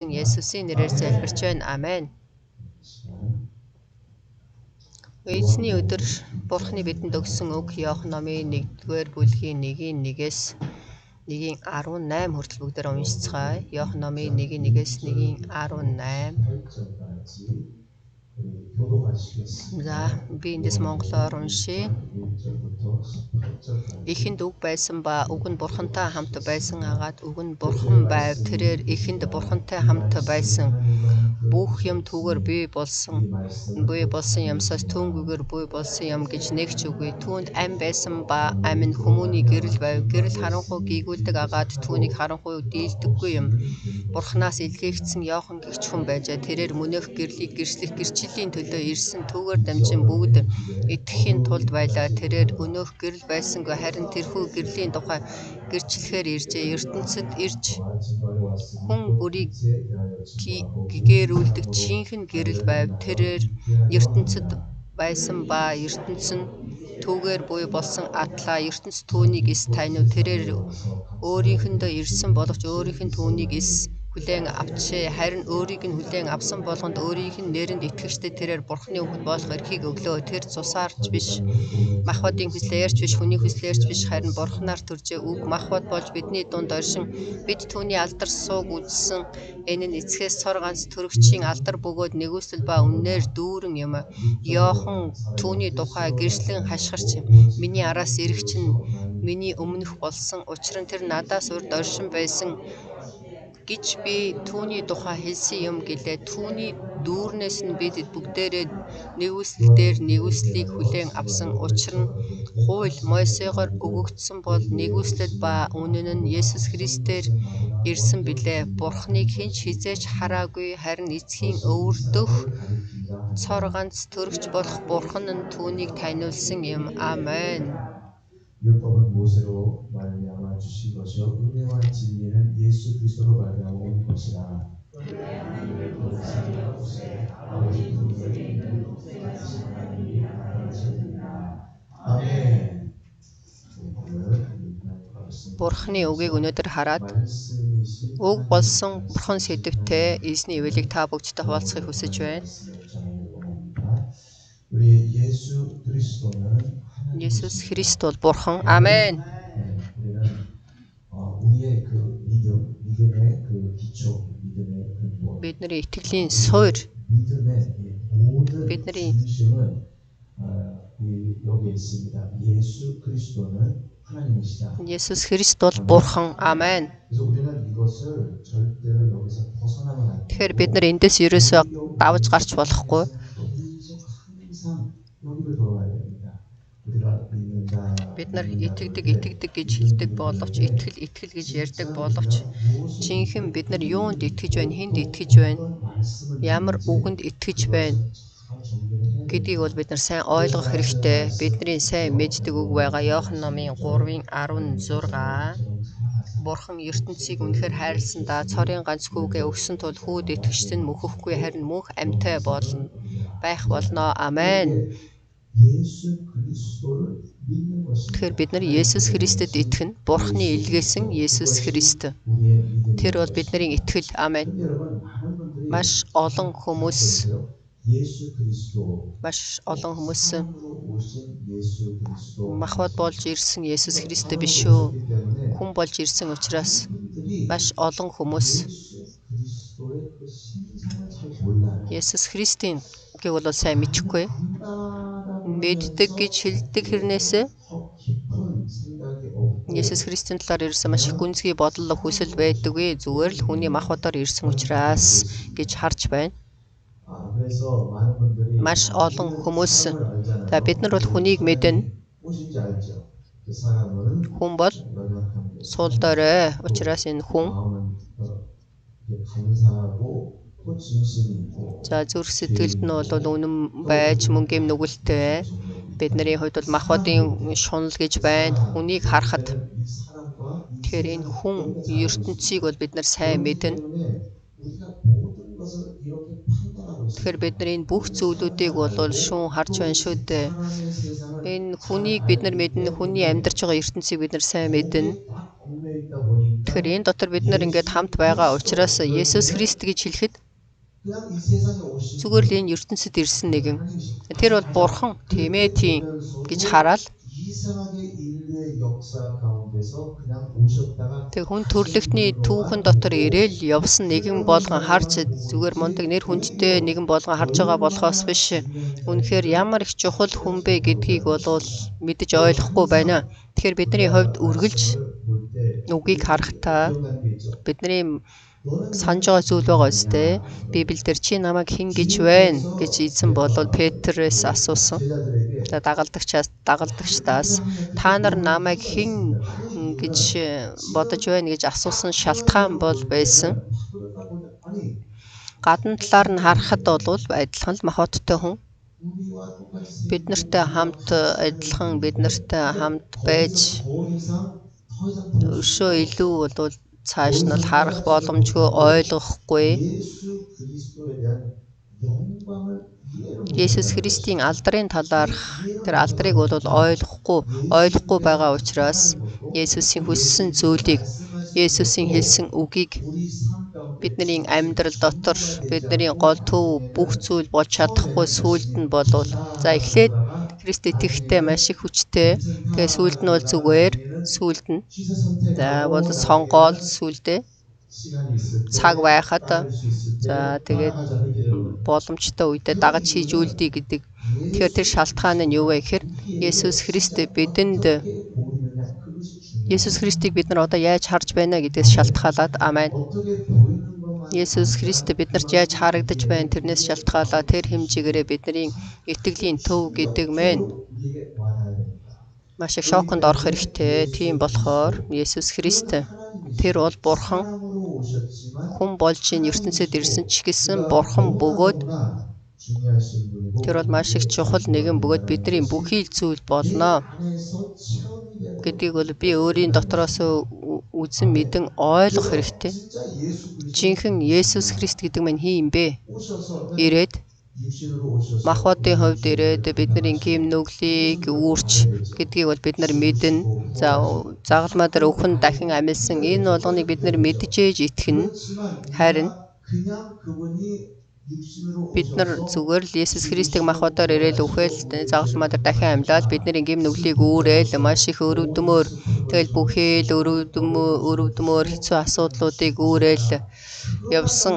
예수스의 нэрээр залбирч байна. Амен. Эзний өдөр Бурхны бидэнд өгсөн үг Иохан номын 1-р бүлгийн 1-1-ээс 1-18 хүртэл бүгдээр уншицгаая. Иохан номын 1-1-ээс 1-18. За, би эндээс монголоор уншия. Эхэнд үг байсан ба үг нь Бурхантай хамт байсан агаад үг нь Бурхан байв. Тэрээр эхэнд Бурхантай хамт байсан. Бүх юм түүгээр бий болсон юмсаас түүнгүйгээр бий болсон юм гэж нэгч үгүй. Түүнд ам байсан ба ам нь хүмүүний гэрэл байв. Гэрэл харанхуй гийгүүлдэг агаад түүнийг харанхуй дийлдэггүй юм. Бурханаас илгээгдсэн Иохан гэгч хүн байжээ. Тэрээр мөнөөх гэрлийг гэрчлэх гэрчлийн төлөө ирсэн. Түүгээр дамжин бүгд итгэхийн тулд байлаа. Тэрээр өнөөх гэрэл байсангүй, харин тэрхүү гэрлийн тухай гэрчлэхээр иржээ. ертөнцид ирж хүн бүрийг гэгэрүүлдэг жинхэнэ гэрэл байв. Тэрээр ертөнцид байсан ба ертөнц нь түүгээр буй болсон атлаа. ертөнц түүнийг эс таниу. Тэрээр өөрийнхөндөө ирсэн боловч өөрийнх нь түүнийг эс хүлээн авчээ. Харин өөрийг нь хүлээн авсан болгонд өөрийнх нь нэрэнд итгэжтэй тэрээр Бурхны хүүхэд болох эрхийг өглөө. Тэр цусаарч биш, махбодын хүслээрч биш, хүний хүслээрч биш, харин Бурханаар төржээ. Үг махбод болж бидний дунд оршин бид түүний алдар сууг үзсэн. Энэ нь эцгээс цор ганц төрөгчийн алдар бөгөөд нэгүсэл ба үннээр дүүрэн юм. Иохан түүний тухай гэрчлэн хашгирч миний араас ирэх чинь миний өмнөх болсон. Учир нь тэр надаас урд оршин байсан гэж би түүний тухай хэлсэн юм гэлээ. Түүний дүүрнээс нь бид бүгдээрээ нэгүсэл дээр нэгүслийг хүлээн авсан. Учир нь хууль Мойсегаар өгөгдсөн бол нэгүслэл ба үнэн нь Есүс Христээр ирсэн билээ. Бурхныг хэн ч хизээж хараагүй, харин эцгийн өвөрдөх цор ганц төрөгч болох Бурхан нь түүнийг таниулсан юм. Амен. 율법은 모세로 말미암아 주신 것이요 은혜와 진리는 예수 그리스도로 말미암아 온 것이라. 아멘. Бурхны үгийг өнөөдөр хараад үг болсон Бурхан сэдвтэй эзний ивэлийг та бүгдтэй хуваалцахыг хүсэж байна. Есүс Христ бол Бурхан. Амен. Бидний итгэлийн суурь, бидний Есүс Христ бол Бурхан. Амен. Тэгэхээр бид нар эндээс ерөөсөө давж гарч болохгүй. Бид нар итгэдэг гэж хэлдэг боловч итгэл гэж ярьдаг боловч жинхэнэ бид нар юунд итгэж байна, хэнд итгэж байна, ямар үгэнд итгэж байна гэдгийг бол бид нар сайн ойлгох хэрэгтэй. Бидний сайн мэддэг үг байгаа. Иохан номын 3:16 Бурхан ертөнцийг үнэхээр хайрласандаа цорын ганц хүүгээ өгсөн тул хүүд итгэгчд нь мөхөхгүй, харин мөнх амьтаа байх болно. Амен. Тэгэхээр бид нар Есүс Христэд итгэнэ. Бурхны илгээсэн Есүс Христ. Тэр бол бидний итгэл. Амен. Маш олон хүмүүс махбод болж ирсэн Есүс Христ биш үү? Хүн болж ирсэн учраас маш олон хүмүүс Есүс Христийн үгийг бол сайн мэдэхгүй. Мэддэг гэж хэлдэг хэрнээсээ Есүс Христийн талаар ирсэн маш их гүнзгий бодол хүсэл байдаггүй. Зүгээр л хүний махбодоор ирсэн учраас гэж харж байна. Маш олон хүмүүс. За бид нар бол хүнийг мэднэ. Хүн бол сул дорой. Учраас энэ хүн за зүрх сэтгэлд нь бол үнэн байж мөнгөм нүгэлтэй. Бидний хувьд бол махбодын шунал гэж байна. Хүнийг харахад тэгэхээр энэ хүн ертөнцийг бол бид нар сайн мэднэ. Тэгэхээр бид нар энэ бүх зүйлүүдийг бол шүүн харж байна шүү дээ. Энэ хүнийг бид нар мэднэ. Хүний амьдарч байгаа ертөнцийг бид нар сайн мэднэ. Тэгэхээр энэ дотор бид нар ингээд хамт байгаа учраас Есүс Христ гэж хэлэхэд 그냥 이 세상에 오신 зүгээр л энэ ертөнцид ирсэн нэгэн. Тэр бол бурхан тийм ээ тийм гэж хараад 이상하게 인류의 역사 가운데서 그냥 오셨다가 тэг хүн төрлөختний түүхэн дотор ирээл явсан нэгэн болгон харж зүгээр мундаг нэр хүндтэй нэгэн болгон харж байгаа болохоос биш. Үнэхээр ямар их чухал хүн бэ гэдгийг болвол мэдэж ойлгохгүй байна. Тэгэхээр бидний хувьд үргэлж үгийг харахтаа бидний санаж байгаа зүйл байгаа үстэй. Библиэлд чи намайг хэн гэж байна гэж эзэн болвол Петрээс асуусан. За дагалдагчдаас та нар намайг хэн гэж бодож байна гэж асуусан шалтгаан бол байсан. Гадна талаар нь харахад бол адилхан л махбодтой хүн. Бид нартай хамт адилхан бид нартай хамт байж өшөө илүү бол цааш нь харах боломжгүй ойлгохгүй. Есүс Христийн алдрын талаарх тэр алдрыг бол ойлгохгүй байгаа учраас Есүсийн хүссэн зүйлийг Есүсийн хэлсэн үгийг бидний амьдрал дотор бидний гол төв бүх зүйл болж чадахгүй сүулт нь болвол за эхлээд Христ итгэхтэй маш их хүчтэй. Тэгээ сүулт нь бол зүгээр сүулт нь за бол сонгоол сүулдэ цаг байхад за тэгээд боломжтой үедээ дагаж хийж үлдээ гэдэг. Тэгэхээр тэр шалтгаан нь юу вэ гэхээр Есүс Христийг бид нар одоо яаж харж байна гэдгээс шалтгаалаад амен. Есүс Христ биднэрт яаж харагдаж байна тэрнээс шалтгаалаад тэр хэмжээгээрээ бидний итгэлийн төв гэдэг мэн маш их шоконд орох хэрэгтэй. Тийм болохоор Есүс Христ тэр бол бурхан хүн болж энэ ертөнцид ирсэн ч гэсэн бурхан бөгөөд тэр бол маш их чухал нэгэн бөгөөд бидний бүхий л зүйл болно гэдгийг бол би өөрийн дотроос үзэн мэдэн ойлгох хэрэгтэй. Жинхэнэ Есүс Христ гэдэг нь хин юм бэ? Ирээд махбодын хувьд ирээд бидний гим нүглийг үүрч гэдгийг бол бид нар мэднэ. За загалмаа дээр өхөн дахин амилсан энэ болгоныг бид нар мэдчихэж итгэнэ. Харин бид нар зүгээр л Есүс Христийг махбодоор ирээл үхэл загалмаа дээр дахин амьлаад бидний гим нүглийг үүрээл маш их өрөвдмөр тэгэл бүхий л өрөвдмөр хэцүү асуудлуудыг үүрээл явсан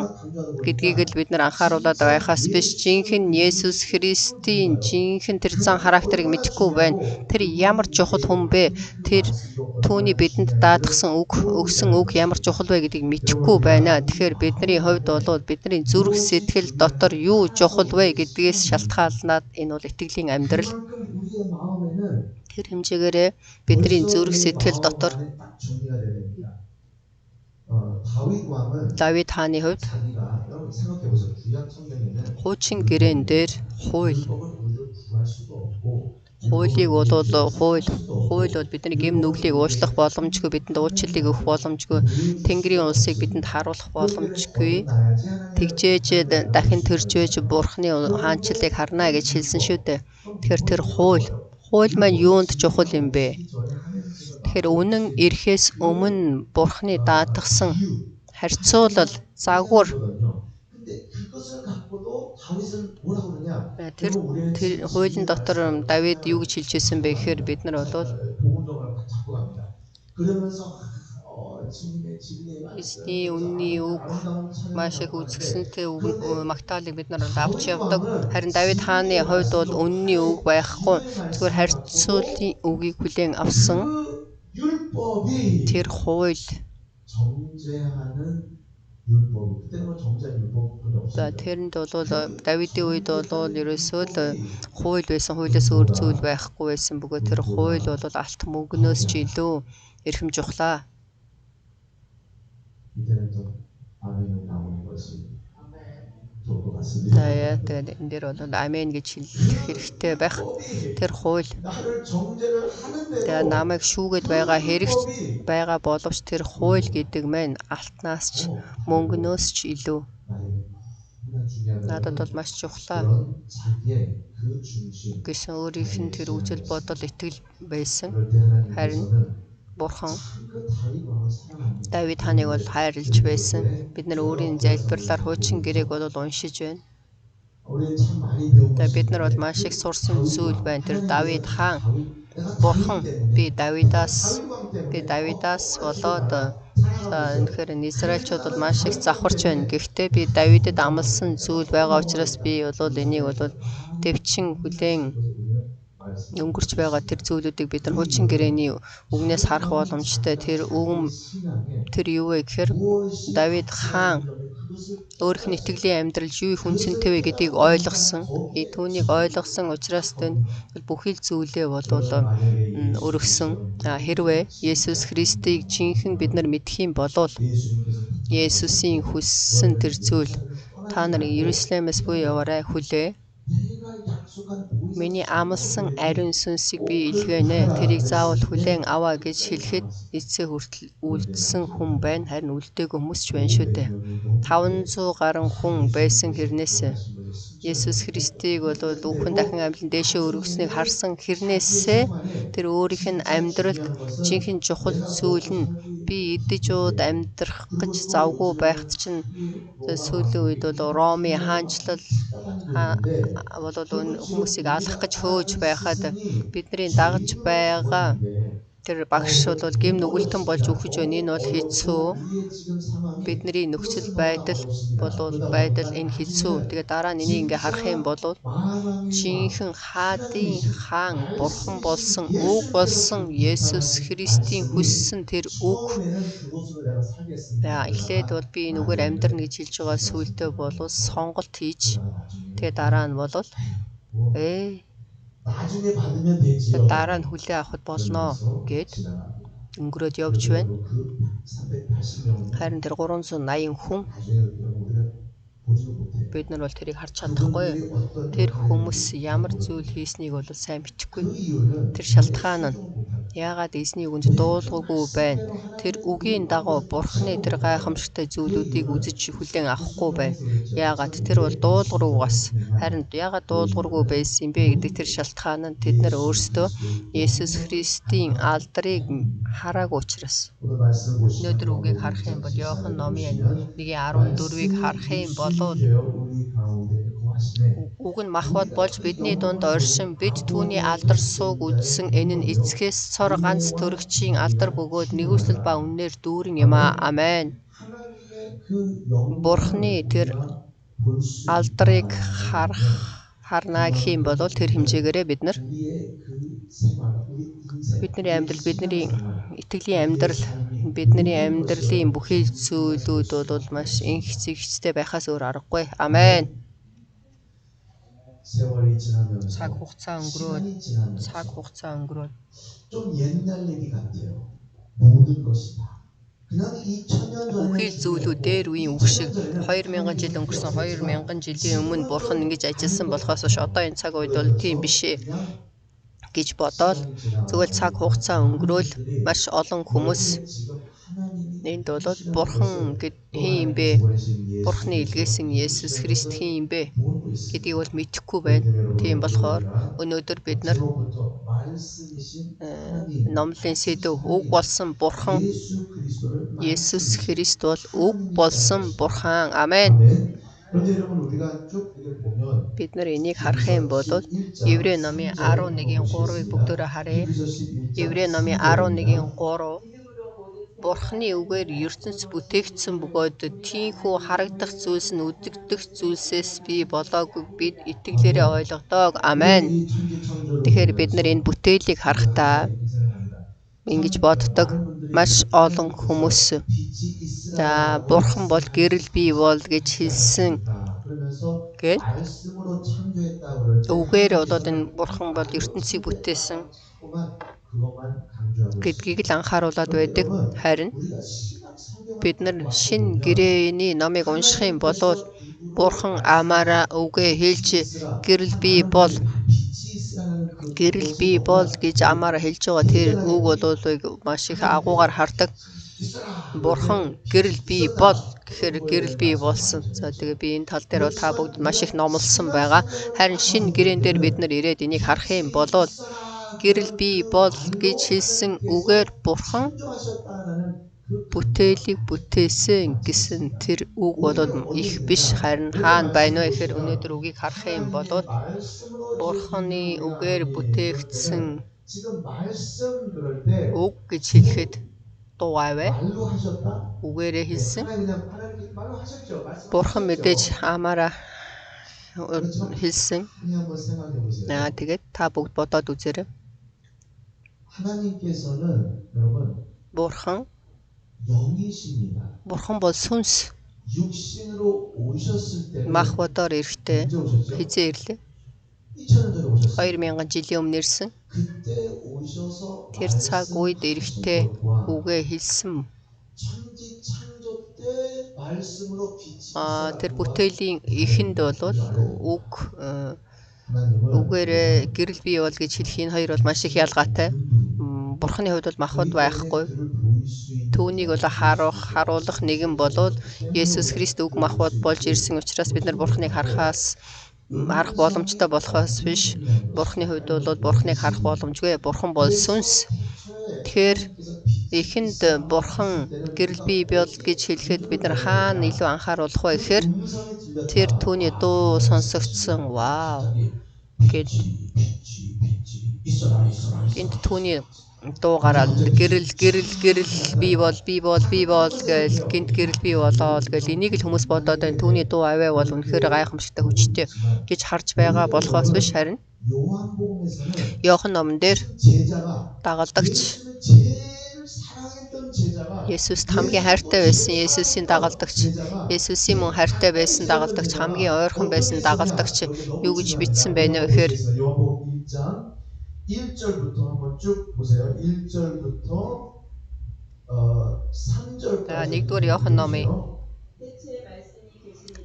гэдгийг л бид нар анхааруулад байхаас биш жинхэнэ Есүс Христийн жинхэнэ тэр зан характерыг мэдэхгүй байна. Тэр ямар чухал хүн бэ? Тэр түүний бидэнд даатгсан өгсөн үг ямар чухал вэ гэдгийг мэдэхгүй байна. Тэгэхээр бидний хувьд бол бидний зүрх сэтгэл дотор юу чухал вэ гэдгээс шалтгаалнаад энэ бол итгэлийн амьдрал. Тэр хэмжээгээрээ бидний зүрх сэтгэл дотор Давид хааны хувьд хуучин гэрээн дээр хуулийг хууль бол бидний гим нүглийг уучлах боломжгүй, бидэнд уучлалыг өгөх боломжгүй, Тэнгэрийн улсыг бидэнд харуулах боломжгүй. Тэгжээж дахин төрж байж Бурхны хаанчлалыг харна гэж хэлсэн шүү дээ. Тэгэхээр тэр хууль маань юунд чухал юм бэ? Тэгэхээр үнэн ирэхээс өмнө Бурхны даатгсан харьцуулал загвар тэр хуулийн дотор Давид юу гэж хэлж ирсэн бэ гэхээр бид нар бол Христийн үнний үг маш их үзэсгэлэнтэй магтаалыг бид нар авч явдаг. Харин Давид хааны хувьд бол үнний үг байхгүй зүгээр харьцуулын үгийг хүлээн авсан. Тэр хууль за тэрэнд бол Давидын үед бол ерөөсөө л хууль байсан, хуулиас өөр зүйл байхгүй байсан бөгөөд тэр хууль бол алт мөнгнөөс ч илүү эрхэм жухлаа. Тэгээд энэ дээр бол амен гэж хэлэх хэрэгтэй байх. Тэр хууль тэгээд намайг шүүгээд байгаа хэрэгч байгаа боловч тэр хууль гэдэг мэн алтнаас ч мөнгнөөс ч илүү надад бол маш чухлаа гэсэн өөрийнх нь тэр үзэл бодол итгэл байсан. Харин Бурхан 그 다윗 왕을 사랑합니다. Давид хааныг бол хайрлаж байсан. Бид нар өөрийн залбирлаар хуучин гэрээг бол уншиж байна. 우리는 참 많이 배운 Тэгээд бид 것이 нар бол 있는데 маш их сурсан 다윗 зүйл 왕, байна. Тэр 하나님께서 Давид хаан 내가 Бурхан 다윗 би 때문에 Давидаас болоод үнэхээр Израильчууд бол маш их завхарч байна. Гэхдээ би Давидэд амласан зүйл байгаа учраас би бол энийг бол төвчин хүлээн өнгөрч байгаа тэр зүйлүүдийг бид нар хуучин гэрээний үгнээс харах боломжтой. Тэр юу вэ гэхээр Давид хаан өөрийнх нь итгэлийн амьдрал юу их үнцэнтэй вэ гэдгийг ойлгосон. Түүнийг ойлгосон учраас бүхий л зүйлээ өргөсөн. Хэрвээ Есүс Христийг жинхэнэ бид нар мэдэх юм бол Есүсийн хүссэн тэр зүйл та нар Иерусалимаас буй яваарай хүлээ. Миний амласан ариун сүнсийг би илгээнэ. Тэрийг заавал хүлээн аваа гэж хэлэхэд эцсээ хүртэл үлдсэн хүн байна. Харин үлдээгүй хүмүүс ч байна шүү дээ. 500 гаруй хүн байсан хэрнээсээ Есүс Христийг бол үхэн дахин амьлан дээшээ өргөснийг харсан хэрнээсээ тэр өөрийнх нь амьдралд жинхэнэ чухал зүйл нь би идэж ууд амьдрах гэж завгүй байхад чинь сүүлийн үед бол Ромын хаанчлал хүмүүсийг алах гэж хөөж байхад бидний дагаж байгаа тэр багш бол гэм нүгэлтэн болж өгч байна. Энэ бол хэцүү. Бидний нөхцөл байдал энэ хэцүү. Тэгээ дараа нь энийг ингээ харах юм бол жинхэнэ хаадын хаан Бурхан болсон үг болсон Есүс Христийн хүссэн тэр үг. Эхлээд бол би нүгээр амьдрна гэж хэлж байгаа сүултээ бол сонголт хийж тэгээ дараа нь бол дараа нь хүлээ авахд болно гэд өнгөрөөд явж байна. Харин тэр 380 хүн бид нар бол тэрийг харж чадахгүй. Тэр хүмүүс ямар зүйл хийснийг бол сайн мэдэхгүй. Тэр шалтгаан нь яагаад эзний үгэнд дуулуургүй байна. Тэр үгийн дагуу Бурханы тэр гайхамшигтай зүйлүүдийг үзэж хүлээн авахгүй байна. Яагаад тэр бол дуулуургүйгаас харин яагаад дуулуургүй байсан бэ гэдэг тэр шалтгаан нь тэд нар өөрсдөө Есүс Христийн алдрыг хараагүй учраас. Өнөөдөр үгийг харах юм бол Иохан номын 1:14-ийг харах юм бол үг нь махбод болж бидний дунд оршин бид түүний алдар сууг үзсэн. Энэ нь эцгээс цор ганц төрөгчийн алдар бөгөөд нэгүслэл ба үннээр дүүрэн юм аа. Амен. Бурхны тэр алдрыг харна гэх юм бол тэр хэмжээгээрээ бидний амьдрал, бидний итгэлийн амьдрал, бидний амьдралын бүхий зүйлүүд бол маш инх зэгцтэй байхаас өөр аргагүй. Амен. Цаг хугацаа өнгөрөөд бүхий зүйлүүд дээр үеийн үг шиг 2000 жил өнгөрсөн 2000 жилийн өмнө Бурхан ингэж ажилласан болохоос биш одоо энэ цаг үед бол тийм биш ээ гэж бодоод зөвхөн цаг хугацаа өнгөрөөл маш олон хүмүүс энд бол Бурхан хин юм бэ? Бурханы илгээсэн Есүс Христ хин юм бэ гэдгийг бол мэдэхгүй байна. Тийм болохоор өнөөдөр бид нар номлын сэдв үг болсон Бурхан Есүс Христ бол үг болсон Бурхан. Амен. Бид нар энийг харах юм бол Еврей номын 11:3-ыг бүгдөө харъя. Еврей номын 11:3 Бурханы үгээр ертөнц бүтээгдсэн бөгөөд тийхүү харагдах зүйлс нь үдэгдэх зүйлсээс бий болоогүй бид итгэлээрээ ойлгодог. Амен. Тэгэхээр бид нар энэ бүтээлийг харахтаа ингэж боддог. Маш олон хүмүүс Бурхан бол гэрэл бий бол гэж хэлсэн гэд үгээр одоо энэ Бурхан бол ертөнцийг бүтээсэн гэдгийг л анхааруулад байдаг. Харин бид нар шинэ гэрээний номыг унших юм бол Бурхан амаараа үгээ хэлж гэрэл бий бол гэж амаараа хэлж байгаа тэр үг бол маш их агуугаар хардаг. Бурхан гэрэл бий бол гэхээр гэрэл бий болсон. За тэгээ би энэ тал дээр та бүгд маш их номлосон байгаа. Харин шинэ гэрээн дээр бид нар ирээд энийг харах юм бол гэрэл бий бол гэж хэлсэн үгээр Бурхан бүтээлийг бүтээсэн гэсэн тэр үг болоод их биш харин хаана байна вэ гэхээр өнөөдөр үгийг харах юм болоод Бурханы үгээр бүтээгдсэн үг гэж хэлэхэд дуу аваа үгээрээ хэлсэн. Бурхан мэдээж амаараа хэлсэн. Тэгээд та бүгд бодоод үзээрэй. Бурхан бол сүнс. Мах бодоор ирэхдээ хизээ ирлээ. 2000 жилийн өмнө ирсэн. Тэр цаг үед ирэхдээ үгээ хэлсэн. Тэр бүтээлийн эхэнд болвол үгээрээ гэрэл бий бол гэж хэлэх энэ хоёр бол маш их ялгаатай. Бурханы хувьд бол махбод байхгүй. Түүнийг бол харуулах нэгэн болоод Есүс Христ үг махбод болж ирсэн учраас бид нар Бурханыг харах боломжтой болохоос биш. Бурханы хувьд бол Бурханыг харах боломжгүй. Бурхан бол сүнс. Тэгэхээр эхэнд Бурхан гэрэл бий бол гэж хэлэхэд бид нар хаана илүү анхааруулах вэ гэхээр тэр түүний дуу сонсогдсон. Вау. Энд түүний дуу гараад гэрэл бий бол гэж гинт гэрэл бий болоод гэж энийг л хүмүүс бодоод байна. Түүний дуу аваа бол үнэхээр гайхамшигтай хүчтэй гэж харж байгаа болохоос биш харин Иохан номон дээр дагалдагч Есүст хамгийн хайртай байсан Есүсийн дагалдагч, Есүсийн мөн хайртай байсан дагалдагч, хамгийн ойрхон байсан дагалдагч юу гэж бичсэн байна вэ гэхээр 1절부터 한번 쭉 보세요. 1절부터 3절까지. нэгдүгээр Иохан номын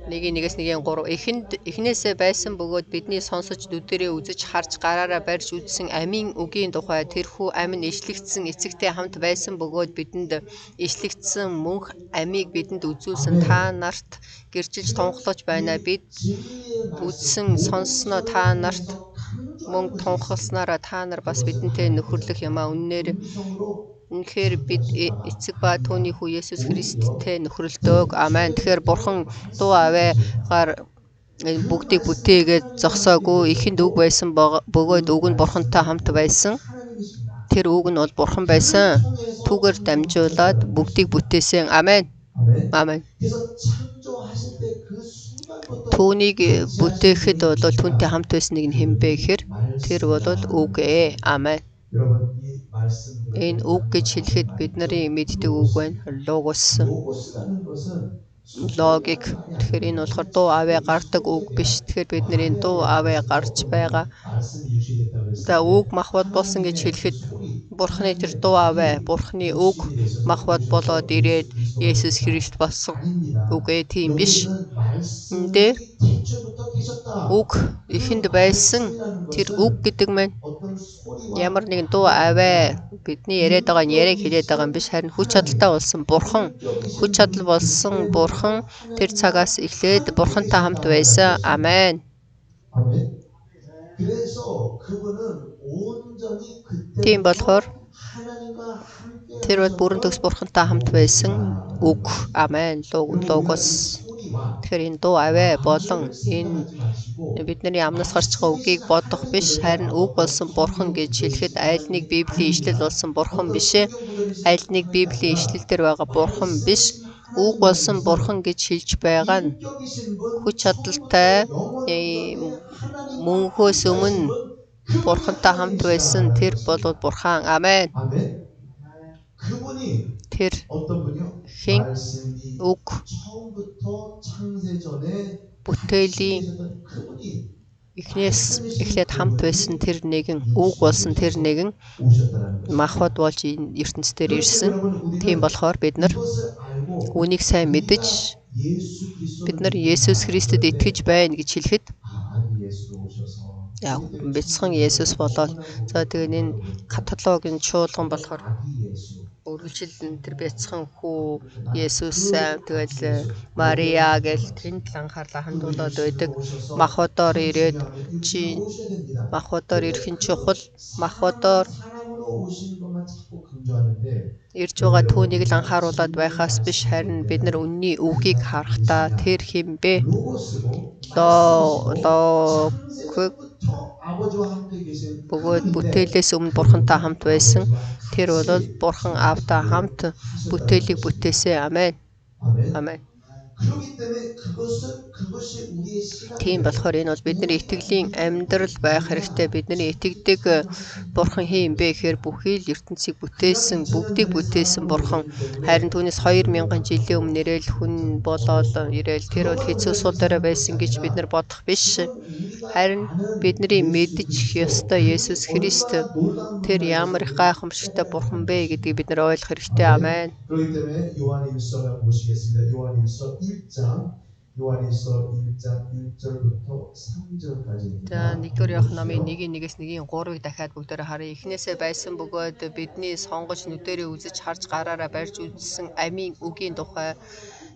1:1-3 эхнээсээ байсан бөгөөд бидний сонсож нүдэрээ үзэж харж гараараа барьж үзсэн амийн үгийн тухай тэрхүү амин ишлэгдсэн эцэгтэй хамт байсан бөгөөд бидэнд ишлэгдсэн мөнх амийг бидэнд үзүүлсэн та нарт гэрчилж тунхлаж байна. Бид үзсэн сонссноо та нарт мөн тунхагласнараа та нар бас бидэнтэй нөхөрлөх юмаа үнэхээр бид эцэг ба түүний хүү Есүс Христтэй нөхөрлөдөг. Амен. Тэгэхээр Бурхан дуу аваагаар бүгдийг бүтээгээд зогсоогүй. Эхэнд үг байсан бөгөөд үг нь Бурхантай хамт байсан. Тэр үг нь бол Бурхан байсан. Түүгээр дамжуулаад бүгдийг бүтээсэн. Амен. Амен. Түүнийг бүтээхэд бол түүнтэй хамт байсныг нь хэмбэ гэхээр тэр бол үг ээ. Амен. Энэ үг гэж хэлэхэд бидний мэддэг үг байна. Логик. Тэгэхээр энэ болохоор дуу аваа гардаг үг биш. Тэгэхээр бидний энэ дуу аваа гарч байгаа. За үг махбод болсон гэж хэлэхэд Бурханы тэр дуу аваа, Бурханы үг махбод болоод ирээд Есүс Христ болсон. Үг ээ тийм биш. Эндээ үг эхэнд байсан тэр үг гэдэг маань ямар нэгэн дуу аваа бидний яриад байгаа нь яриаг хэлээд байгаа юм биш харин хүч чадалтай болсон Бурхан. Хүч чадал болсон Бурхан тэр цагаас эхлээд Бурхантай хамт байсан. Амен. Тийм болохоор тэр бол бүрэн төгс Бурхантай хамт байсан үг. Амен. Логос. Тэгэхээр энэ дуу аваа болон энэ бидний амнаас гарч байгаа үгийг бодох биш харин үг болсон Бурхан гэж хэлэхэд аль нэг Библийн ишлэл болсон Бурхан биш ээ. Аль нэг Библийн ишлэл дээр байгаа Бурхан биш. Үг болсон Бурхан гэж хэлж байгаа нь хүч чадалтай мөнхөөс өмнө Бурхантай хамт байсан тэр болоод Бурхан. Амен. Тэр хэн үг бүтээлийн эхнээс эхлээд хамт байсан тэр нэгэн үг болсон тэр нэгэн махбод болж энэ ертөнцийн дээр ирсэн. Тийм болохоор бид нар үнийг сайн мэдэж бид нар Есүс Христэд итгэж байна гэж хэлэхэд бяцхан Есүс болоод за тэгээд энэ каталогийн чуулган болохоор Үргэлжил тэр бяцхан хүү Есүс тэгэл Мария гэл тэнд л анхаарлаа хандуулаад байдаг. Махбодоор ирээд чи махбодоор ирэх нь чухал. Махбодоор 사람으로 오시는 것만 자꾸 강조하는데 ирж байгаа түүнийг л анхааруулад байхаас биш харин бид нар үнний үгийг харахтаа тэр хэмбэ 로고스고 логик 창세전부터 아버지와 함께 계신 бөгөөд бүтээлээс өмнө бурхантай хамт байсан. Тэр бол бурхан аавтай хамт бүтээлийг бүтээсэн. Амен. 아멘. Амен. 그렇기 때문에 그것이 우리의 신앙 Тийм болохоор энэ бол бидний итгэлийн амьдрал байх хэрэгтэй. Бидний итгэдэг бурхан хин бэ гэхээр бүхий л ертөнцийг бүтээсэн, бүгдийг бүтээсэн бурхан. Харин түүнээс 2000 жилийн өмнө нэрэл хүн болоод ирээл тэр бол хэцүү сул дээр байсан гэж бид нар бодох биш. Харин бидний мэдж ёстой Есүс Христ тэр ямар их гайхамшигтай бурхан бэ гэдгийг бид нар ойлгох хэрэгтэй. Амен. 그렇기 때문에 요한일서를 보시겠습니다. 요한일서 1장 1절부터 3절까지입니다. За 1-р Иохан номын 1-1-ээс 1-3-ыг дахиад бүгдээрээ харъя. Эхнээсээ байсан бөгөөд бидний сонгож нүдэрээ үзэж харж гараараа барьж үзсэн амийн үгийн тухай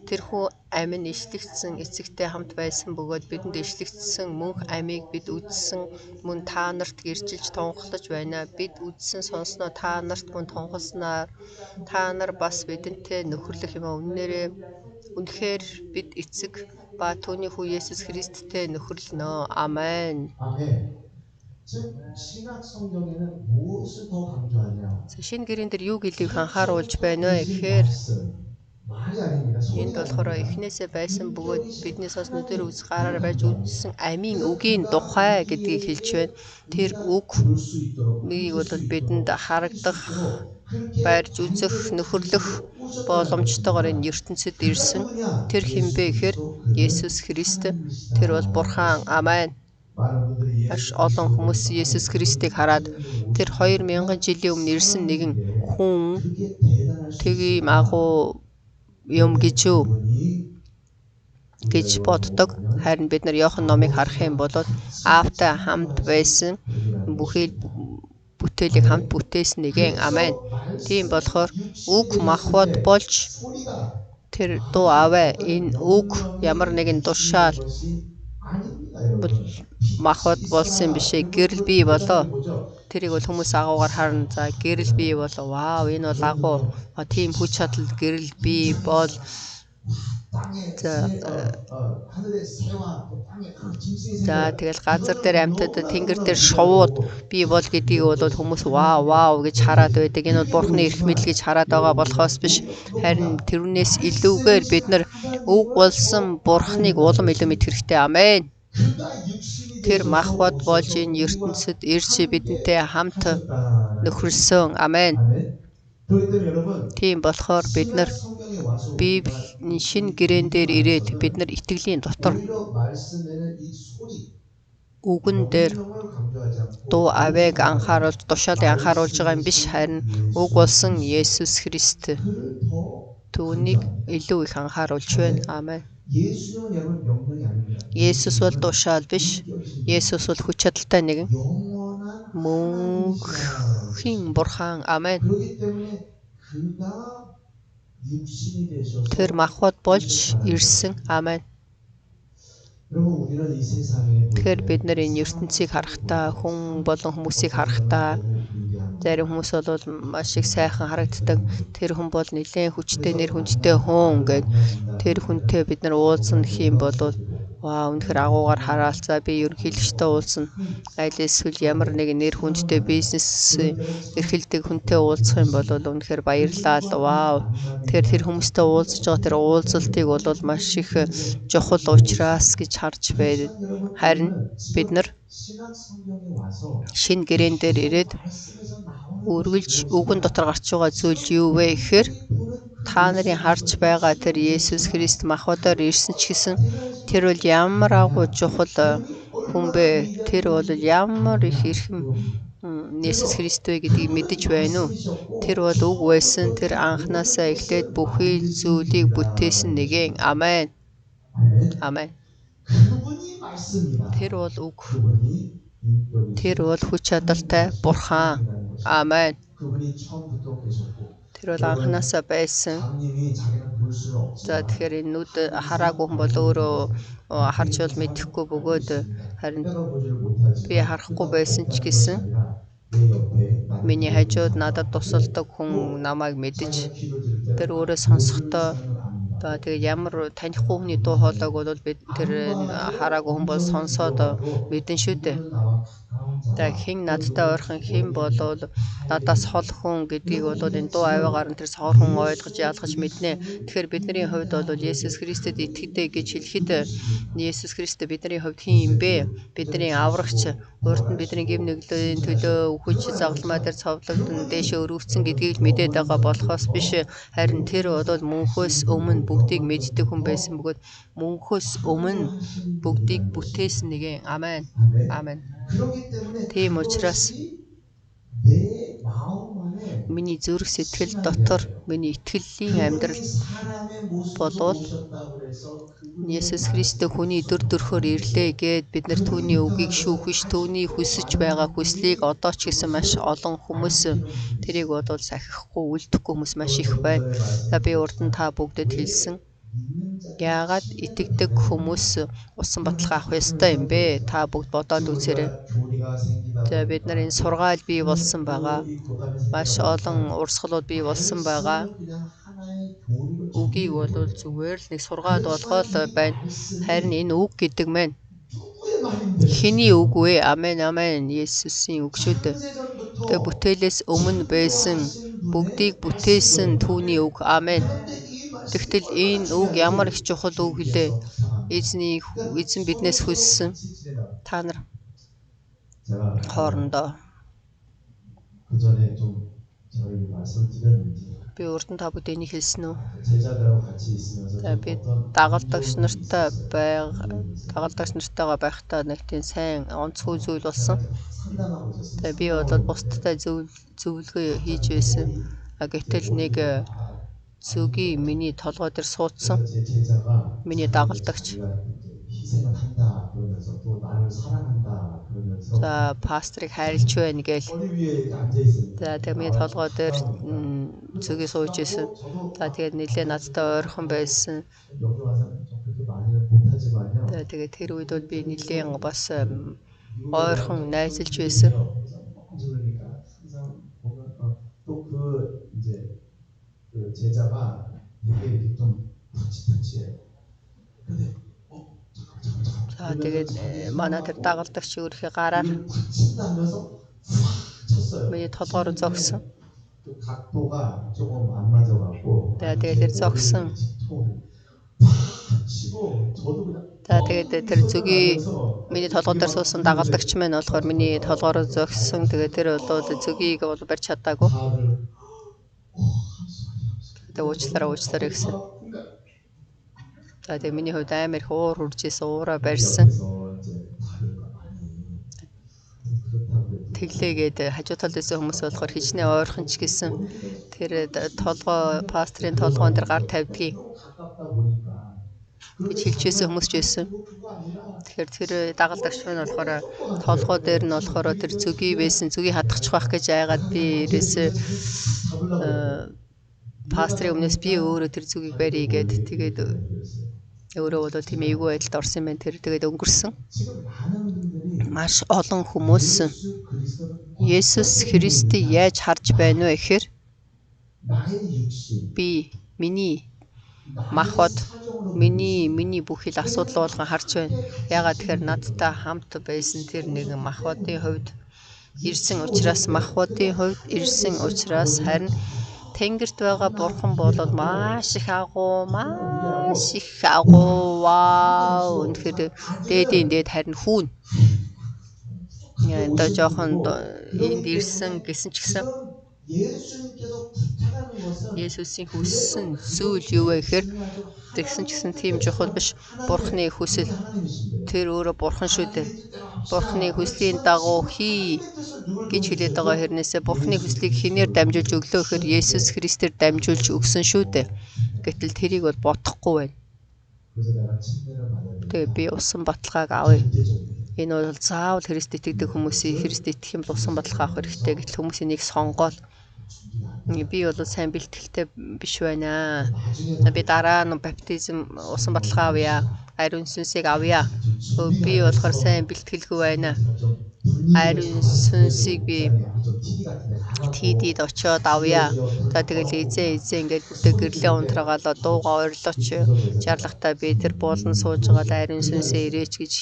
тэрхүү амин ишлэгдсэн эцэгтэй хамт байсан бөгөөд бидэнд ишлэгдсэн мөнх амийг бид үзсэн мөн та нарт гэрчилж тунхлаж байна. Бид үзсэн сонсноо та нарт мөн тунхалснаар та нар бас бидэнтэй нөхөрлөх юм үнэхээр бид эцэг ба түүний хүү Есүс Христтэй нөхөрлөнө. Амен. 아멘. 즉 신약 성경에는 무엇을 더 강조하냐? Шинэ гэрэн дээр юу гэлийг анхааруулж байна вэ гэхээр 말이 아닙니다. энд болохоор эхнээсээ байсан бөгөөд бидний сос нүдээр үз гараар байж үзсэн амийн үгийн тухай гэдгийг хэлж байна. Тэр үг мийг бол бидэнд харагдах, барьж үзэх, нөхөрлөх боломжтойгоор энэ ертөнцид ирсэн. Тэр хэн бэ гэхээр Есүс Христ. Тэр бол Бурхан. Амен. Маш олон хүмүүс Есүс Христийг хараад тэр 2000 жилийн өмнө ирсэн нэгэн хүн тэгийн агуу юм гэж боддог. Харин бид нар Иохан номыг харах юм бол аавтай хамт байсан бүхий бүтээлийг хамт бүтээсэн нэгэн. Амен. Тийм болохоор үг махбод болж тэр дуу аваа. Энэ үг ямар нэгэн тушаал махбод болсон биш ээ. Гэрэл бий болоо. Тэрийг бол хүмүүс агуугаар харна. За гэрэл бий болоо. Вау, энэ бол агуу. Тийм хүч чадал гэрэл бий бол За тэгэл газар дээр амьтад тэнгэр дээр шувууд бий бол гэдгийг бол хүмүүс вау гэж хараад байдаг. Энэ бол Бурхны эрх мэдэл гэж хараад байгаа болохоос биш. Харин тэрнээс илүүгээр бид нар үг болсон Бурхныг улам илүү мэдэх хэрэгтэй. Амен. Тэр махбод болж энэ ертөнцид ирж бидэнтэй хамт нөхөрсөн. Амен. Тийм болохоор бид нар Библийн шинэ гэрээн дээр ирээд бид нар итгэлийн дотор үгэн дээр дуу авээг анхааруулж, тушаалыг анхааруулж байгаа юм биш. Харин үг болсон Есүс Христ түүнийг илүү их анхааруулж байна. Амен. Есүс бол тушаал биш. Есүс бол хүч чадалтай нэгэн мөнхийн Бурхан. Амен. Тэр махбод болж ирсэн. Амен. Тэгэхээр бид нар энэ ертөнцийг харахтаа, хүн болон хүмүүсийг харахтаа зарим хүмүүс бол маш их сайхан харагддаг. Тэр хүн бол нэлээд хүчтэй, нэр хүндтэй хүн гэд тэр хүнтэй бид нар уулзна гэх юм бол вау, үнэхээр агуугаар хараалцаа. Би ерөнхийлөгчтэй уулзна. Аль эсвэл ямар нэгэн нэр хүндтэй бизнес эрхэлдэг хүнтэй уулзах юм бол үнэхээр баярлалаа. Вау. Тэр хүмүүстэй уулзж байгаа тэр уулзалтыг бол маш их чухал учраас гэж харж байдаг. Харин бид нар шинэ гэрээн дээр ирээд үргэлж үгэн дотор гарч байгаа зүйл юу вэ гэхээр та нарын харж байгаа тэр Есүс Христ махбодоор ирсэн ч гэсэн тэр бол ямар агуу чухал хүн бэ? Тэр бол ямар их эрхэм Есүс Христ вэ гэдгийг мэдэж байна уу? Тэр бол үг байсан. Тэр анханасаа эхлээд бүхий зүйлийг бүтээсэн нэгэн. Амен. Амен. Тэр бол үг. Тэр бол хүч чадалтай Бурхан. Амен. Тэр бол анханасаа байсан. 장님이 자기는 볼 수는 За 없지만 тэгэхээр энэ нүд хараагүй хүн бол өөрөө харж бол мэдэхгүй бөгөөд харин 내가 보지를 би 못하지만 харахгүй 그가 байсан ч 없다는 гэсэн 것이 아니라 내 옆에 나를 миний 도우는 хажууд 사람이 надад 있고 тусалдаг 또 хүн намайг мэдэж 자기가 기도 드릴 때는 тэр өөрөө 모든 сонсохдоо 사람을 압니다. тэгээ ямар танихгүй хүний дуу хоолойг бол бид тэр хараагүй хүн бол сонсоод мэдэн шүү дээ. 누구는 나와 가까운 За 자와 хэн 또 надтай 누구는 ойрхон хэн 멀리 болоод 있는 다 надаас 알게 хол 됩니다. хүн гэдгийг 그러나 бол 우리는 энэ дуу 지금 аваагаар нь тэр согор хүн ойлгож 예수 ялгаж мэднэ. Тэгэхээр бидний хувьд бол Есүс Христэд итгэдэг гэж хэлэхэд Есүс Христ бидний хувьд хэн юм бэ? Бидний аврагч, урд нь бидний гэм нэглэлийн төлөө үхэж загалмай дээр цовдлогдсон дээшээ өрөвцсөн гэдгийг л мэдээд байгаа болохоос биш, харин тэр бол мөнхөөс өмнө бүгдийг мэддэг хүн байсан бөгөөд мөнхөөс өмнө бүгдийг бүтээсэн нэгэн. Амен. Амен. 그렇기 때문에 Тийм учраас 내 마음 안에 миний зүрх сэтгэл дотор миний итгэлийн амьдрал 사람의 모습으로 болоод 오셨다고 해서 Есүс Христ хүний дүр төрхөөр ирлээ гэд бид нар түүний үгийг шүүхэж түүний хүсэж байгаа хүслийг одоо ч гэсэн маш олон хүмүүс тэрийг бодвол сахихгүй үлдэхгүй хүмүүс маш их байна. За би урд нь та бүгдэд хэлсэн. Яагаад итгэдэг хүмүүс усан баталгаа авах ёстой юм бэ? Та бүгд бодоод үзээрэй. За бид нар энэ сургаал бий болсон байгаа. Маш олон урсгалууд бий болсон байгаа. Үгийг бол зүгээр л нэг сургаал болгоод байна. Харин энэ үг гэдэг маань хэний үг вэ? Амен, амен. Есүсийн үг шүү дээ. Тэгээ бүтээлээс өмнө байсан бүгдийг бүтээсэн түүний үг. Амен. Тэгтэл энэ үг ямар их чухал үг хэлээ. Эзэн биднээс хүссэн та нар хоорондоо 그전에 좀 저희 말씀드렸는지 би урд нь та бүд энийг хэлсэн үү? 제자들하고 같이 있으면서 За би дагалдагч нартайгаа байхдаа нэг тийм сайн онцгой зүйл болсон. 상담하고 있었어요. За би бол бусдтай зөвлөгөө хийж байсан. Гэтэл нэг зүгийн миний толгой дээр суудсан. 제 제자가 миний дагалдагч. 희생을 한다 그러면서 또 나를 사랑한다 그러면서 За пастрыг хайрлж байна гээл. 머리 위에 이렇게 앉아 있습니다. За тэгээ миний толгой дээр зүгийг сууж исэн. За тэгээд нэлээ надтай ойрхон байсан. 여기 와서 좀 그렇게 말을 못하지만요. За тэгээд тэр үед бол би нэлээд бас ойрхон найзалж байсан. 그러니까 항상 보면 또 그 이제 그 제자가 되게 이렇게 좀 푸치푸치해요. 근데 За тэгээд манай тэр дагалдагч өөрийнхөө гараар 푸친다면서 팍 쳤어요. миний толгоор зогсон. 그 각도가 조금 안 맞아갖고. Тэгээд тэр зогсон. 치고 저도 그냥. За тэгээд тэр зүгийн миний толгой дээр суусан дагалдагч маань болохоор миний толгоор зогсон. Тэгээд тэр бол зүгийг бол барьж чадаагүй. Тэгээд уучлаарай гэсэн. За тэгээд миний хувьд амар их уур хурж исэн, уураа барьсан. Тэглээгээд хажуу талд байсан хүмүүс болохоор хичнээн ойрхон ч гэсэн тэр толгой пастрын толгоон дээр гар тавьдгийг гэж хэлчихсэн хүмүүс ч байсан. Тэгэхээр тэр дагалдагч маань болохоор толгой дээр нь болохоор тэр зүгийг байсан, зүгийг хадгачих байх гэж айгаад би ерөөсөө пастрын өмнөөс би өөрөө тэр зүгийг барья гэд тэгээд өөрөө бол тийм эйгүү байдалд орсон юм байна. Тэр тэгээд өнгөрсөн. Маш олон хүмүүс Есүс Христийг яаж харж байна вэ гэхээр би миний махбод миний бүх хил асуудал болгон харж байна. Ягаад тэгэхээр надтай хамт байсан тэр нэгэн махбодын хувьд ирсэн учраас харин Тэнгэрт байгаа бурхан болоод маш их агуу вау үнэхээр дээд харин хүүн. Яа одоо жоохон энд ирсэн гэсэн ч гэсэн Есүсийн хүссэн зүйл юу вэ гэхээр тэгсэн ч гэсэн тийм чухал биш. Бурханы хүсэл тэр өөрөө бурхан шүү дээ. Бурханы хүслийн дагуу хий гэж хэлээд байгаа хэрнээсээ Бурханы хүслийг хинээр дамжуулж өглөө гэхээр Есүс Христээр дамжуулж өгсөн шүү дээ. Гэтэл тэрийг бол бодохгүй байна. Тэгээ би усан баталгааг авъя. Энэ бол заавал Христ итгэдэг хүмүүсийн Христ итгэх юм бол усан баталгаа авах хэрэгтэй. Гэтэл хүмүүсийн нэг сонгоод Би бол сайн бэлтгэлтэй биш байна. Би дараа нь баптизм усан баталгаа авъя. Ариун сүнсийг авъя. Би болохоор сайн бэлтгэлгүй байна. Ариун сүнсийг би TD-д очиод авъя. За тэгэл эзэн ингээд бүтэ гэрлээ унтраагаалаа дууга ойрлооч. Жарлагтаа би тэр буулан сууж байгаа ариун сүнсээ ирээч гэж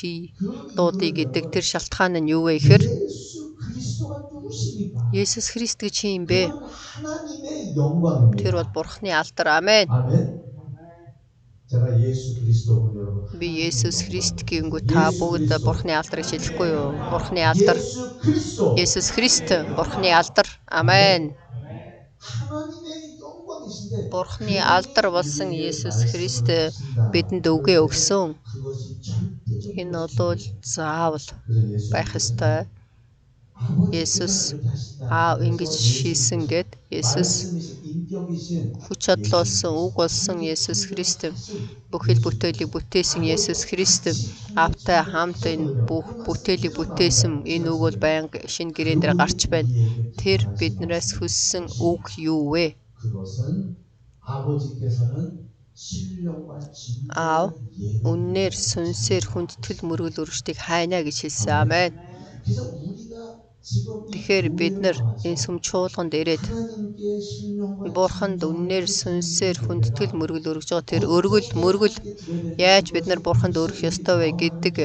дуудыг гэдэг тэр шалтгаан нь юу вэ гэхээр 예수 그리스도가 누구십니까? Есүс Христ гэж юм бэ? 그건 하나님의 영광입니다. Тэр бол Бурхны алдар. Амен. 아멘. 제가 예수 그리스도 여러분. Би Есүс Христ гингүү та бүгд Бурхны алдар гэж хэлэхгүй юу? Бурхны алдар. 예수 그리스도. Есүс Христ Бурхны алдар. Амен. 하나님의 영광이신데 Бурхны алдар болсон Есүс Христ бидэнд үгээ өгсөн. 그것이 절대적. Энэ бол заавал байх ёстой. Есүс ингэж хийсэн гэд Есүс хүч чадлуулсан үг болсон Есүс Христ бүхэл бүтээлийг бүтээсэн Есүс Христ Аавтай хамт энэ бүх бүтээлийг бүтээсэн энэ үг бол байнга шинэ гэрээн дээр гарч байна. Тэр биднээс хүссэн үг юу вэ? 그것은 아버지께서는 신령과 Аав 진리의 үннээр сүнсээр хүндэтгэл мөргөл өргөжтийг хайна гэж хэлсэн. Амен. 그래서 우리가 지금 Тэгэхээр бид нар энэ сүм чуулганд ирээд 하나님께 신령과 Бурханд үннээр сүнсээр хүндэтгэл мөргөл өргөж байгаа тэр өргөл мөргөл яаж бид нар Бурханд өргөх ёстой вэ гэдэг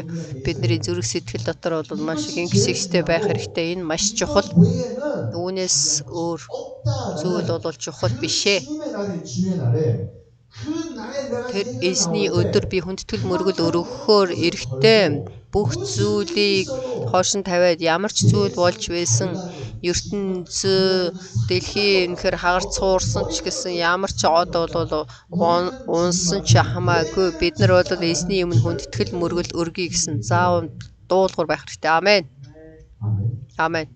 бидний зүрх сэтгэл дотор бол маш их гингсэгтэй байх хэрэгтэй. Энэ маш чухал. 외에는 Үүнээс өөр 없다. зүйл бол чухал бишээ. 주의 날에 그 날에 내가 Тэр эзний өдөр би хүндэтгэл мөргөл өргөхөөр эрэхтэй бүх зүйлийг хойшин тавиад ямар ч зүйл болж байсан ертөнцийн дэлхийн үнэхээр хагарч суурсан ч гэсэн ямар ч од бол унсан ч хамаагүй бид нар бол эзний өмнө хүндэтгэл мөргөл өргөе гэсэн заавал дуулуур байх хэрэгтэй. Амен. 아멘. Амен.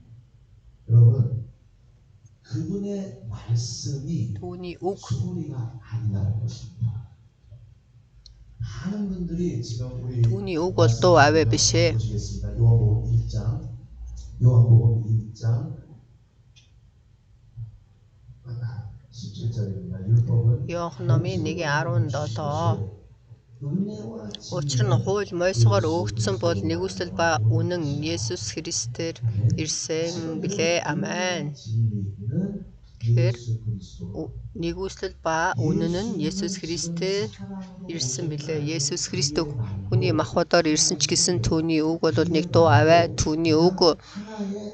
여러분 그분의 말씀이 Түүний үг 소리가 아니라는 것입니다. 많은 분들이 지금 우리 түүний үг бол дуу авэ биш ээ. 보시겠습니다. 요한복음 1장 17절입니다. 율법은 Иохан номын 1:17 Учир нь хууль мойсгоор өгөгдсөн бол нэгүсэл ба үнэн Есүс Христээр ирсэн билээ. Амен. Тэгэхээр нэгүсэл ба үнэн нь Есүс Христээр ирсэн билээ. Есүс Христ хүний махбодоор ирсэн ч гэсэн түүний үг бол нэг дуу аваа. Түүний үг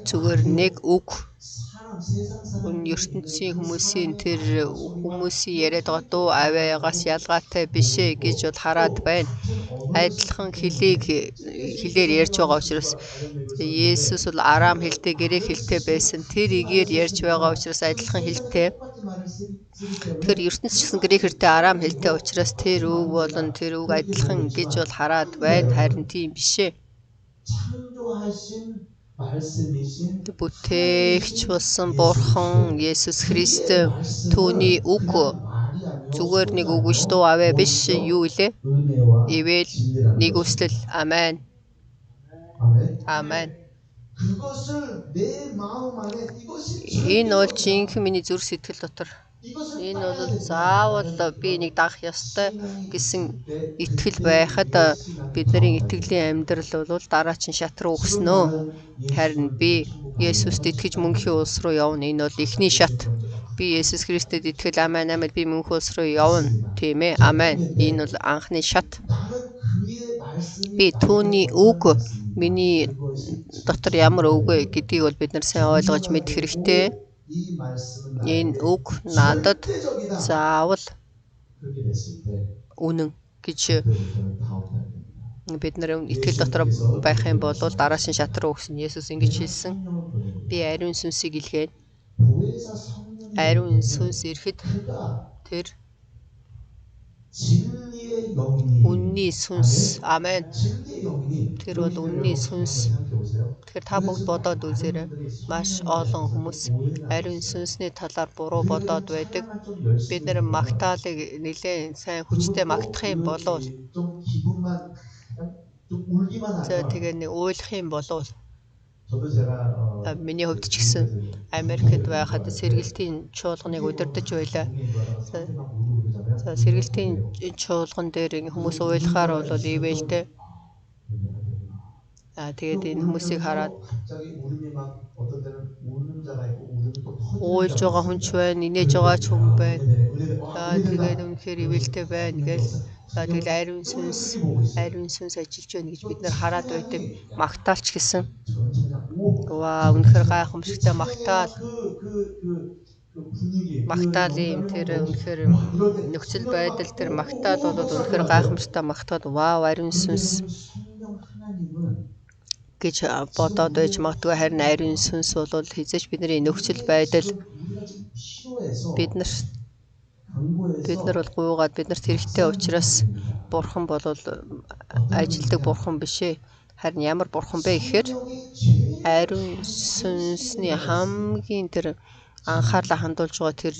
зүгээр нэг үг. ертөнцийн хүмүүсийн тэр хүмүүсийн яриад байгаа дуу аваагаас ялгаатай биш ээ гэж бол хараад байна. Адилхан хэлээр ярьж байгаа учраас Есүс бол арам хэлтэй, грек хэлтэй байсан. Тэр игээр ярьж байгаа учраас адилхан хэлтэй. Тэр ертөнц ч гэсэн грек хэлтэй, арам хэлтэй учраас тэр үг болон тэр үг адилхан гэж бол хараад байна. Харин тийм биш ээ. Бүтээгч болсон Бурхан Есүс Христ түүний үг зүгээр нэг үг биш дуу аваа биш юу илээ? Ивэл нэгүслэл. Амен. Амен. Энэ бол жинхэнэ миний зүрх сэтгэл дотор. Энэ бол заавал би нэг дагах ёстой гэсэн итгэл байхад бидний итгэлийн амьдрал бол дараачин шат руу өгснөө. Харин би Есүст итгэж мөнхийн улс руу явна. Энэ бол эхний шат. Би Есүс Христэд итгэл амен амед би мөнхийн улс руу явна. Тийм ээ. Амен. Энэ бол анхны шат. Би түүний үг миний дотор ямар үг вэ гэдгийг бол бид нар сайн ойлгож мэдэх хэрэгтэй. Энэ үг надад заавал үнэн гэж бид нар итгэл дотор байх юм бол дараагийн шат руу өгсөн. Есүс ингэж хэлсэн. Би ариун сүнсийг илгээд ариун сүнс ирэхэд тэр үнний сүнс. Амен. Тэр бол үнний сүнс. Тэгэхээр та бүгд бодоод үзээрэй. Маш олон хүмүүс ариун сүнсний талаар буруу бодоод байдаг. Бид нэр магтаалыг нэлээд сайн хүчтэй магтах юм болов. За тэгээ нэг уйлах юм болов. Миний хувьд ч гэсэн Америкт байхад сэргэлтийн чуулганыг удирдах байлаа. За сэргэлтийн чуулган дээр хүмүүс уйлахаар бол ивэлтэй. Тэгээд энэ хүмүүсийг хараад уйлж байгаа хүн ч байна, инээж байгаа ч хүн байна. Тэгээд үнэхээр ивэлтэй байна гэж. Тэгэл ариун сүнс ажиллаж байна гэж бид нар хараад байдаг. Магтаалч гэсэн. Ваа, үнэхээр гайхамшигтай магтаалын тэр үнэхээр нөхцөл байдал тэр магтаал бол үнэхээр гайхамшигтай магтаад вау, ариун сүнс гэж бодоод байж магадгүй, харин ариун сүнс бол хизээч бидний нөхцөл байдал бид нар бол гуйгаад биднэрт хэрэгтэй учраас бурхан бол ажилдаг бурхан биш ээ. Харин ямар бурхан бэ гэхээр ариун сүнсний хамгийн тэр анхаарлаа хандуулж байгаа тэр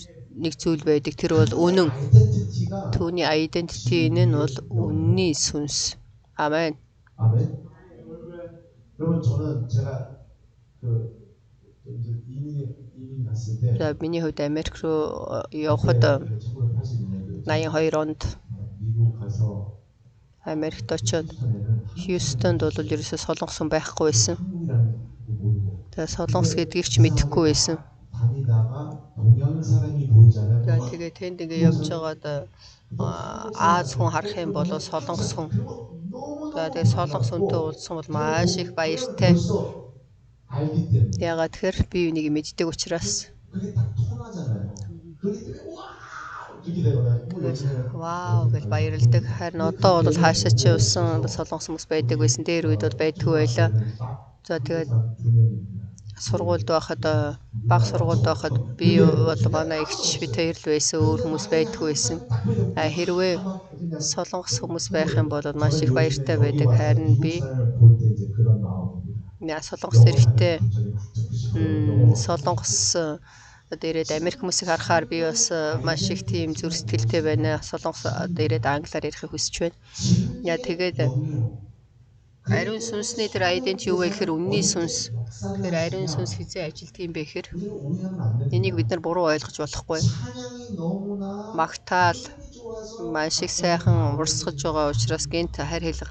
нэг зүйл байдаг. Тэр бол үнэн. Түүний identity нь бол үнний сүнс. Амен. За миний хувьд Америк руу явхад 82 онд Америкт очоод Хьюстонд бол ерөөсөө солонгос хүн байхгүй байсан. Тэгээ солонгос гэдгийг ч мэдэхгүй байсан. Тэгээ тэнд ингээ явж байгаад Аз хүн харах юм бол солонгос хүн. Тэгээ солонгос хүнтэй уулзсан бол маш их баяртай. Ягаад тэгэхээр би энийг мэддэг учраас. Вау гэж баярлдаг. Харин одоо бол хаашаа ч явсан солонгос хүмүүс байдаг байсан. Дээр үед бол байдгүй байлаа. За тэгээд баг сургуульд байхад би бол манай эгч бид хоёр л байсан, өөр хүмүүс байдгүй байсан. Хэрвээ солонгос хүмүүс байх юм бол маш их баяртай байдаг. Харин би солонгос хэрэгтэй солонгос дээрээд Америк хүмүүсийг харахаар би бас маш их тийм зүрх сэтгэлтэй байна. Солонгос дээрээд англиар ярихыг хүсэж байна. Тэгээд ариун сүнсний тэр identity юу вэ гэхээр үнний сүнс. Тэгэхээр ариун сүнс хизээ ажилт юм бэ гэхээр энийг бид нар буруу ойлгож болохгүй. Магтаал маш их сайхан урсгаж байгаа учраас гэнт харь хэлээр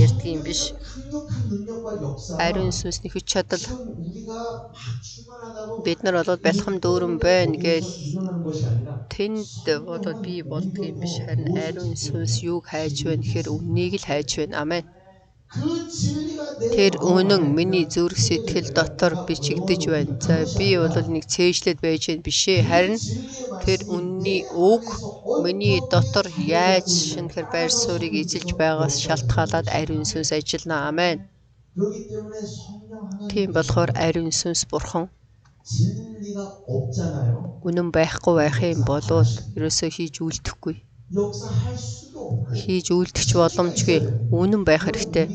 ярьдаг юм биш. Ариун сүнсний хүч чадал бид нар бол бэлхэм дүүрэн байна гэж тэнд бодоод би болдго юм биш. Харин ариун сүнс юуг хайж байна гэхээр үннийг л хайж байна. Амен. Тэр үнэн миний зүрх сэтгэл дотор бичигдэж байна. За би бол нэг цээжлээд байж байна биш ээ. Харин тэр үнний үг миний дотор яаж шинэхэр байр суурийг эзэлж байгаас шалтгаалаад ариун сүнс ажиллана. Амен. Тийм болохоор ариун сүнс бурхан үнэн байхгүй байх юм бол ерөөсөө хийж үлдэхгүй. Хийж үлдэх боломжгүй. Үнэн байх хэрэгтэй.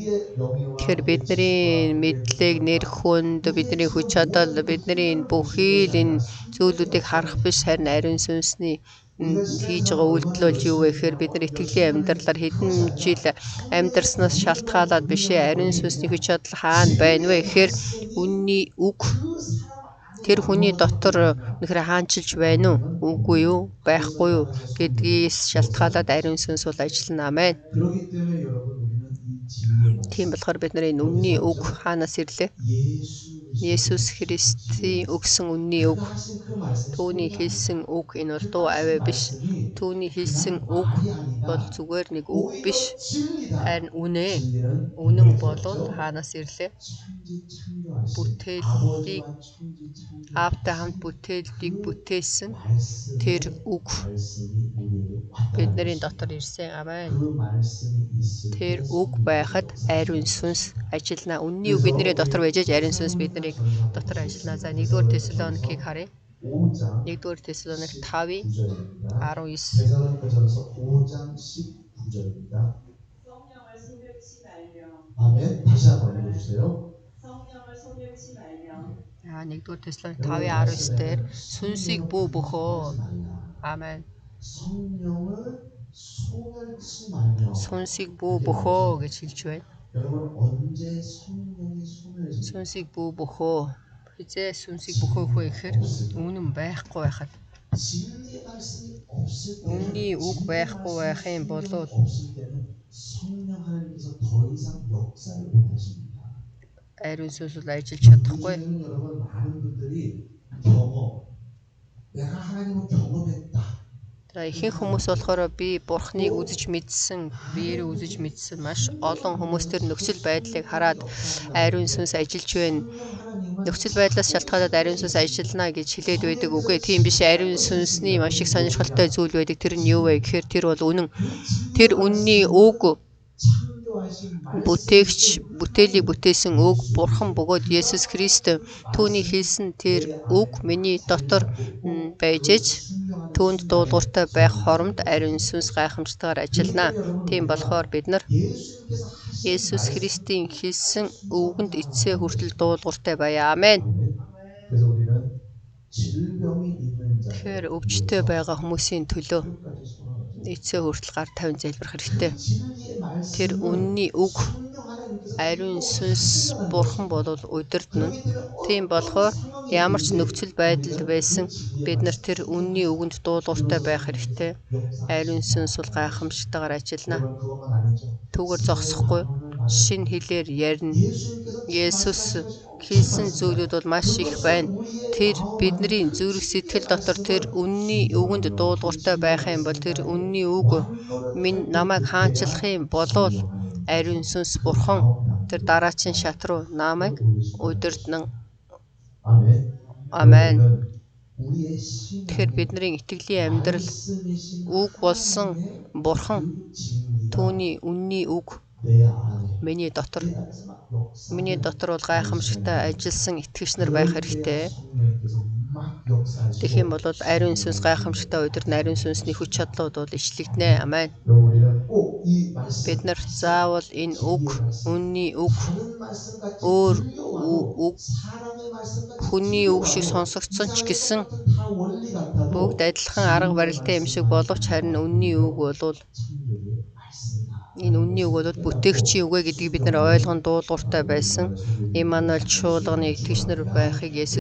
Тэгэхээр бидний мэдлэг, нэр хүнд, бидний хүч чадал, бидний бүхий л энэ зүйлүүдийг харах биш, харин ариун сүнсний хийж байгаа үйлдэл бол юу вэ гэхээр бидний итгэлийн амьдралаар хэдэн жил амьдарснаас шалтгаалаад биш ээ. Ариун сүнсний хүч чадал хаана байна вэ гэхээр үнний үг тэр хүний дотор нөхөр хаанчилж байна уу? Үгүй юу? Байхгүй юу? Гэдгээс шалтгаалаад ариун сүнс бол ажиллана. Амен. Тийм болохоор бид нар энэ үнний үг хаанаас ирлээ? Есүс Христийн өгсөн үнний үг. Түүний хэлсэн үг энэ бол дуу аваа биш. Түүний хэлсэн үг бол зүгээр нэг үг биш. Харин үнэ. Үнэн болоод хаанаас ирлээ? Бүтээлийг Аавтай хамт бүтээлийг бүтээсэн тэр үг бидний дотор ирсэн. Амен. Тэр үг байхад ариун сүнс ажиллана. Үнний үг бидний дотор байж ариун сүнс бидний дотор ажиллана. За 1-р Тесалоникийг харъя. 1-р Тесалоник 5:19. 아멘. 다시 한번 읽어주세요. 1-р Тесалоник 5:19 дээр сүнсийг бүү бөхөө. Амен. Сүнсийг бүү бөхөө гэж хэлж байна. Сүнсийг бүү бөхөө. Хизээ сүнсийг бөхөөхөө гэхээр үнэн байхгүй байхад. 진리의 말씀이 없을 때 Үнний үг байхгүй байхын бол 없을 때는 성령 하나님께서 더 이상 역사를 못 하십니다. ариун сүнс бол ажиллаж чадахгүй. 요즘에는 여러분 많은 분들이 경험, 내가 하나님을 경험했다. Ихэнх хүмүүс болохоор би бурхныг үзэж мэдсэн, биеэр үзэж мэдсэн маш олон хүмүүс төр нөхцөл байдлыг хараад ариун сүнс ажиллаж байна. Нөхцөл байдлаас шалтгаалаад ариун сүнс ажиллана гэж хэлээд байдаг үгүй. Тийм биш. Ариун сүнсний маш их сонирхолтой зүйл байдаг. Тэр нь юу вэ гэхээр тэр бол үнэн. Тэр үнний үг бүтээгч, бүтээлийг бүтээсэн үг бурхан бөгөөд Есүс Христ түүний хэлсэн тэр үг миний дотор байжээж түүнд дуулууртай байх хоромд ариун сүнс гайхамшигтайгаар ажиллана. Тийм болохоор бид нар Есүс Христийн хэлсэн үгэнд эцсээ хүртэл дуулууртай байя. Амен. Тэгэхээр өвчтөй байгаа хүмүүсийн төлөө эцсээ хүртэл гар тавин залбирах хэрэгтэй. Тэр үнний үг ариун сүнс бурхан бол удирдна. Тийм болохоор ямар ч нөхцөл байдалд байсан бид нар тэр үнний үгэнд дуулууртай байх хэрэгтэй. Ариун сүнс бол гайхамшигтайгаар ажиллана. Түүгээр зогсохгүй шин хэлээр ярина. Есүс хэлсэн зүйлүүд бол маш их байна. Тэр бидний зүрх сэтгэл дотор тэр үнний үгэнд дуулууртай байх юм бол тэр үнний үг минь намайг хаанчлах юм болов ариун сүнс бурхан тэр дараачийн шат руу намайг удирдна. Амен. Тэгэхээр бидний итгэлийн амьдрал үг болсон бурхан түүний үнний үг миний дотор бол гайхамшигтай ажилласан итгэгч нар байх хэрэгтэй. Тэгэх юм бол ариун сүнс гайхамшигтай удирдна. Ариун сүнсний хүч чадлууд бол ичлэгдэнэ. Амен. Бид нар заавал энэ үг, үнний үг, өөр үг, хүний үг шиг сонсогдсон ч гэсэн бүгд адилхан арга барилтай юм шиг боловч харин үнний үг бол энэ үнний үг бол бүтээгчийн үг гэдгийг бид нар ойлгон дуулууртай байсан. Иммануэль чуулганы итгэгч нар байхыг Есүс